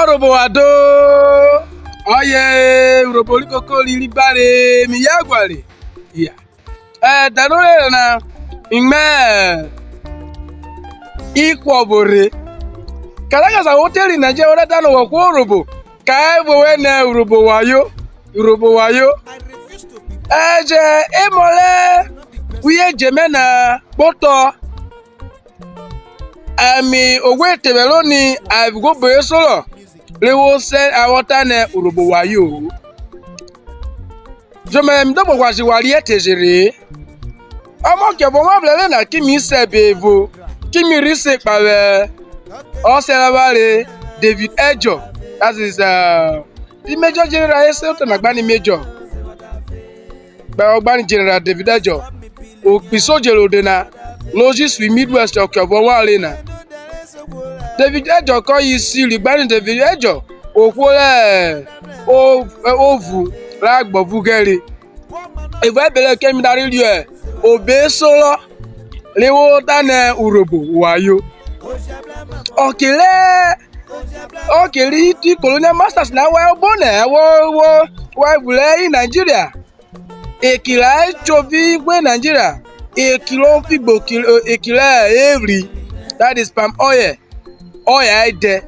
Urhobo Wayo. Oye, Urhobo likoko lilibare mi yagwale. Yeah. Danole na ingme ikwobore. Kalaka za hoteli na je ora dano wo Urhobo. Kai bo wene Urhobo Wayo. Urhobo Wayo. Je emole wiye jemena boto. Ami ogwe tebeloni avigo boye solo. Lewo se awota ne Urhobo Wayo. Jome mdobo kwaji wali etejere. Omo ke bo mablele na kimi sebevo. Kimi rise pawe. O serabale David Ejoor. That is the Major General Eselto nagbani Major. Ba ogbani General David Ejoor. O pisoje lode na logis we Midwest okyobo wale na. David Ejoor ko yi siri gbani David Ejoor. Okwole ovu ragbo vugere. Evo ebele kemi dari rie obe solo lewo tane Urhobo Wayo. Okele ti colonial masters na wa obone wa bule in Nigeria. Ekila chovi we Nigeria. Ekilo figbo ekila every that is palm oil. Oil ide.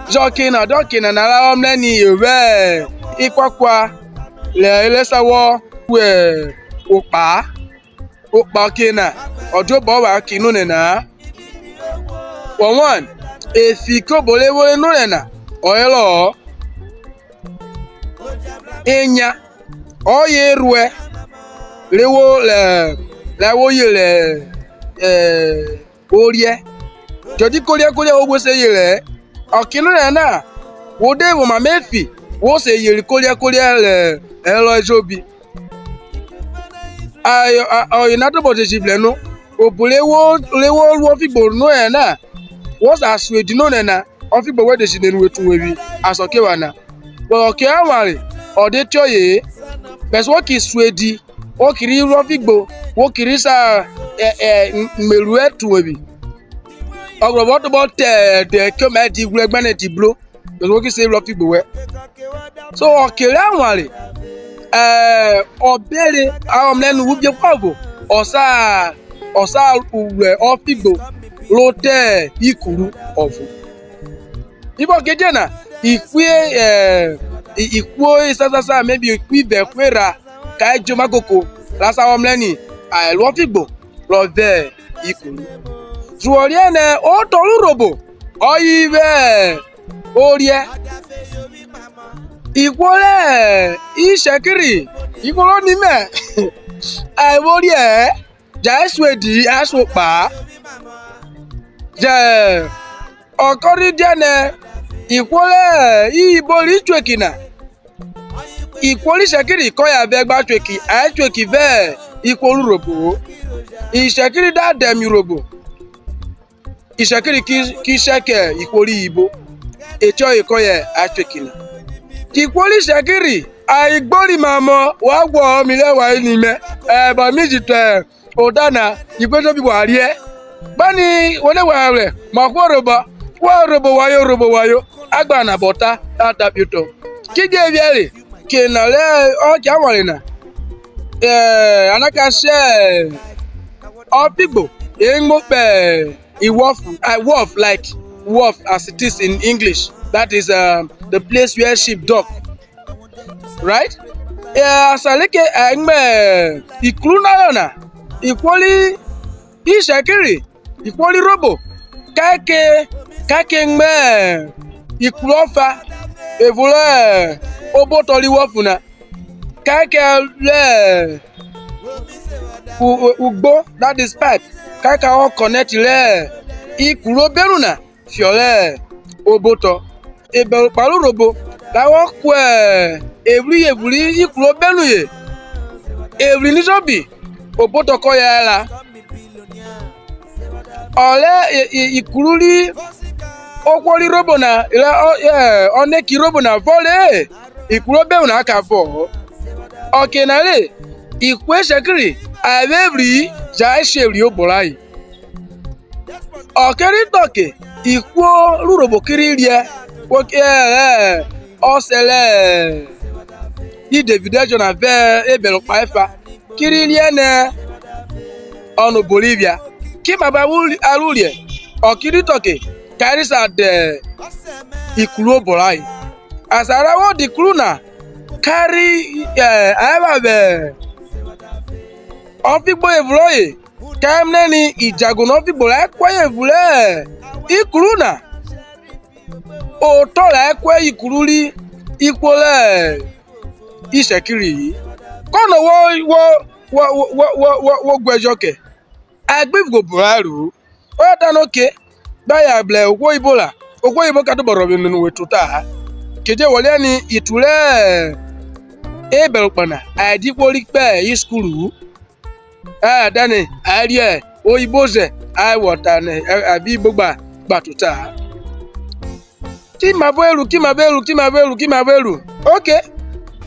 Jokina dokina na la omle ni ewe ikwakwa le elesawo we opa kina ojobo wa kinu ne na. For one, efiko bolewole no na oyelo enya oye rue lewo yele orie jodi kolie ogbo se yele okinu na wo de wo mamefi wo se yele kolie le elo ejobi ayo na to bo se jiblenu obulewo wo figbo no na was aswedi no na ofigbo we de sinenu wetu wewi asokewa na but ke aware ode tioye beso ki swedi o kiri ofigbo wo kiri sa melu etu wewi ogbo to bo te de comedy glegbane ti blo beso ki se ofigbo we so okere aware obere awon lenu wubie kwabo osa uwe ofigbo lote ikuru ofu ibo keje na ikwo isasasa maybe ikwibe kwera ka ejo magoko lasa omleni lo figbo lo ve ikuru zuorie ne o to Urhobo oyibe orie ikwole isekiri ikwolo ni me ai orie ja swedi asopa je okori diane ikwole ibori twekina ikwoli sekiri ko ya be gba tweki a tweki ve ikwolu Urhobo isekiri da dem Urhobo isekiri ki seke ikwoli ibo echo iko ye a twekina ikwoli sekiri aigbori mamo wa gwo mi lewa ni me ba mi jite odana igbejo bi wa rie bani wole wale makworoba Urhobo Wayo agba na bota atapito kije biere kenale o jamale na anaka se opigbo engmo pe wolf like wolf as it is in English, that is the place where sheep dock, right? Asaleke engme ikluna na ikwoli isekiri ikwoli Urhobo kake ngme iklofa evole obotoli wofuna kake le ugbo, that is pipe kake o connect le ikuro beruna fiole oboto ebe palu Urhobo lawo kwe evri ikuro benuye evri nisobi oboto ko ya la ole ikuruli okwoli Urhobo na oneki Urhobo na vole ikuro be una ka fo okenale ikwe sekiri avevri ja sheri oborai okeri toke ikwo Urhobo kiri rie woke osele i David Ejoor na ve ebelu paifa kiriliene onu Bolivia kimaba alulie okiri toke karisa de ikulu obolai asara wo di kruna kari ababe ofigbo evloye kamneni ijagun ofigbo la kwaye evule ikruna o to la kwa ikuruli ikole isekiri kono wo gbejoke agbifgo buraru o danoke baya ble ogwo ibola ogwo ibo ka to boro bi ninu wetuta keje wole ni itule ebelpana adipori pe iskulu dani arie oyiboze awota ne abi gbogba gbatuta kimabelu okay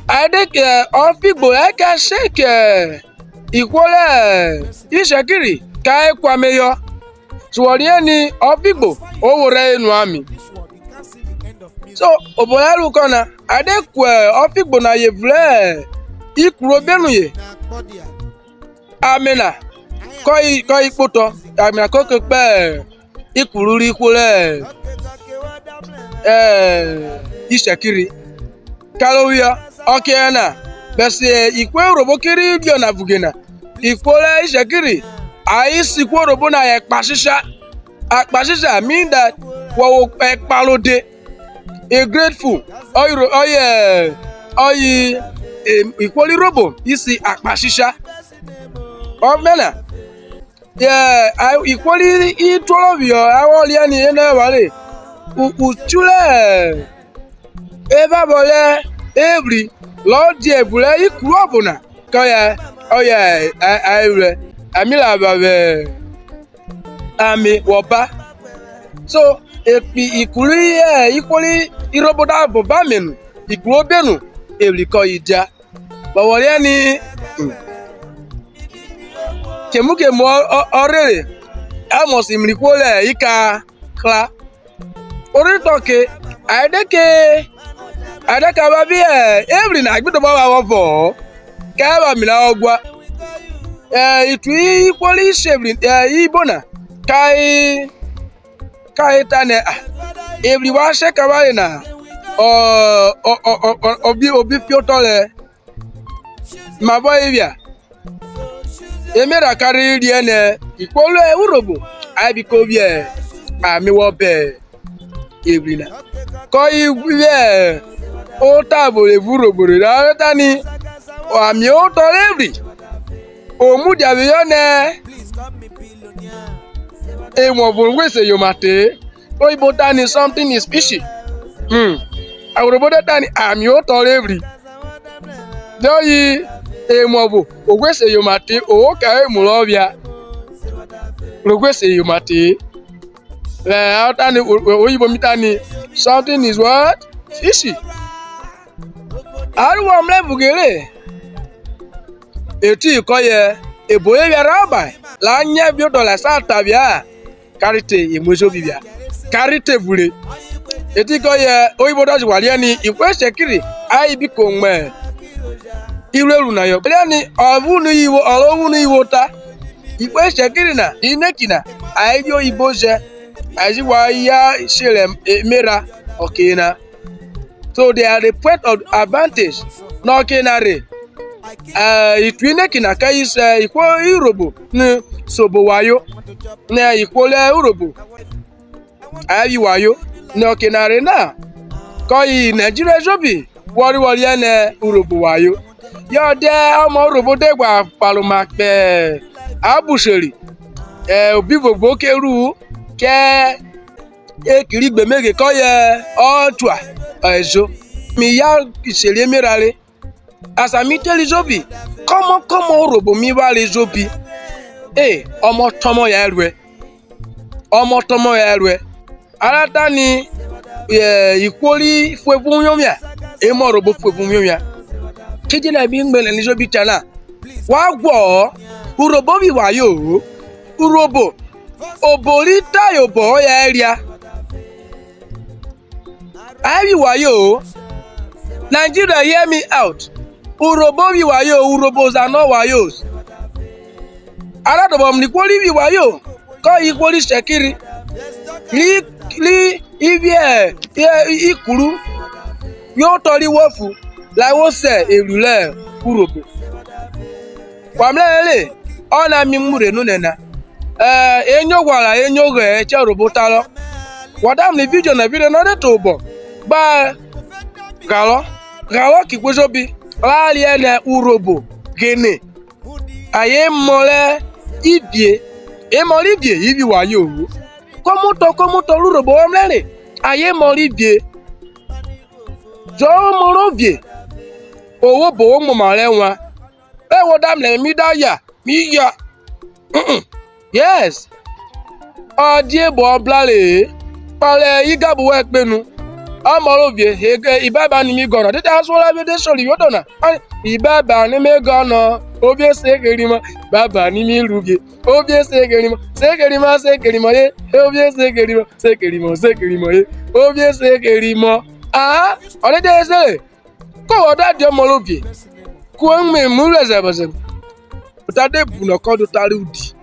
adeke ofigbo aka sheke ikwole isekiri ka ekwameyo tuworie ni ofigbo owore enu ami so obolaru kona adekwe ofigbo na yevle ikuro benuye amina koi poto amina koke pe ikururi ikwole isekiri kalowia okiana bese ikwe Urhobo kiri bio na vugena ikwole isekiri aisi kwo Urhobo na akpashisha mean that wo ekpalode a grateful ikwoli Urhobo isi akpashisha omena ikwoli itolobio awoliani ena wale uchule ebabole every lord diebule ikuru obuna koya ayre amila babe ami woba so ikuru ikwoli Urhobo da boba menu ikuru obenu every ko ija bawole ni kemukemu orere amos imrikwole ika kla oritoke adeka babi every na agbido ba wa fo ka ba mi na ogwa itu ikwoli shebri ibona kai tane every wa she ka ba na obi fiotole maboyia emera kariri ene ikwolo Urhobo abiko bi ami wo be ebrina ko iwe o tabole Urhobo ra tani o ami o to every o mu jabe yo ne e mo bo wese yo mate o ibo tani something is fishy Urhobo tani ami o to every do yi emobo ogwese yomate o ka emulobia ogwese yomate la outani oyibo mitani something is what fishy aru amle bugere eti ikoye eboye biara ba la nya bi dola sata bia karite emojo bibia karite bure eti ikoye oyibo doji wale ni ikwese kiri ai bi ko nme ireru na yo bele ovunu iwo olowunu iwo ta ikwe shekiri na inekina ayo iboje ajiwa ya shele mera okina so they are the point of advantage no kinare itwinekina kais ikwo Urhobo ni sobo wayo na ikwole Urhobo ayi wayo no kinare na koi Nigeria jobi wori ene Urhobo wayo yo de ọmọ Urhobo degba paloma pe abusheri obi gbogbo keru ke ekiri gbemege ko ye otua ezo mi ya isere merare asami telizobi komo Urhobo mi wa lezobi ọmọ tomo ya rue arata ni ikwoli fuebun yomia emo Urhobo fuebun yomia keje na bi ngbele ni so bi tana wa gwo Urhobo bi wayo Urhobo obori tayo bo ya ria I wayo. Nigeria, hear me out. Urhobo wayo, Urhobos are not wayos. Aradobom ni kwoli wayo. Ko ikwoli shekiri. Li ivie ikuru. Yo tori wofu. La wo se erule Urhobo. Kwamlele ona mi mure nu nena. Enyo gwara enyo ge che Urhobo talo. Wadam ni video na video no de to bo. Ba galo ki kwezobi. Lali ene Urhobo gene. Aye mole ibie. E mole ibie ibi wayo. Komuto Urhobo omlele. Aye mole ibie. Jo moro vie. Owo bo mo mare wa. E wo dam le mi da ya. Mi ya. Yes. Odie bo blale. Pale igabu we penu. Amoro vie ibaba ni mi gono. Dede asola be de sori yodo na. Ibaba ni me gono. Obie sekerima. Baba ni mi ruge. Obie sekerima. Sekerima ye. Obie sekerima ye. Obie sekerima. Ah, ole de se. Ko oda di omoro vie. Ku enme mu lezebeze. Utade bu no ko do tari udi.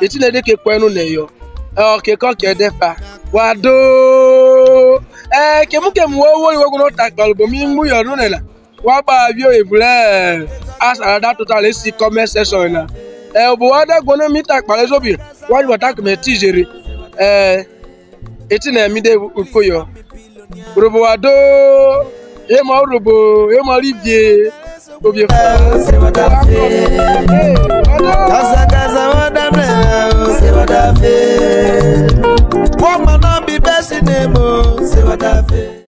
Eti na de ke kwenu na yo. Okay, ke defa. Wado. Kemu wo wo no takbal bo mi mu yo no na. Wa ba bi o ebule. As that total si comment section na. Bo wa da gbono mi takbal so bi. Wa ju attack me tijere. Eti na mi de koyo. Urhobo wado. E mo Urhobo, e mo ribie. Obie fa. C'est what I feel. Casa wadamle. C'est what I feel. Woman not be best in name. C'est what I feel.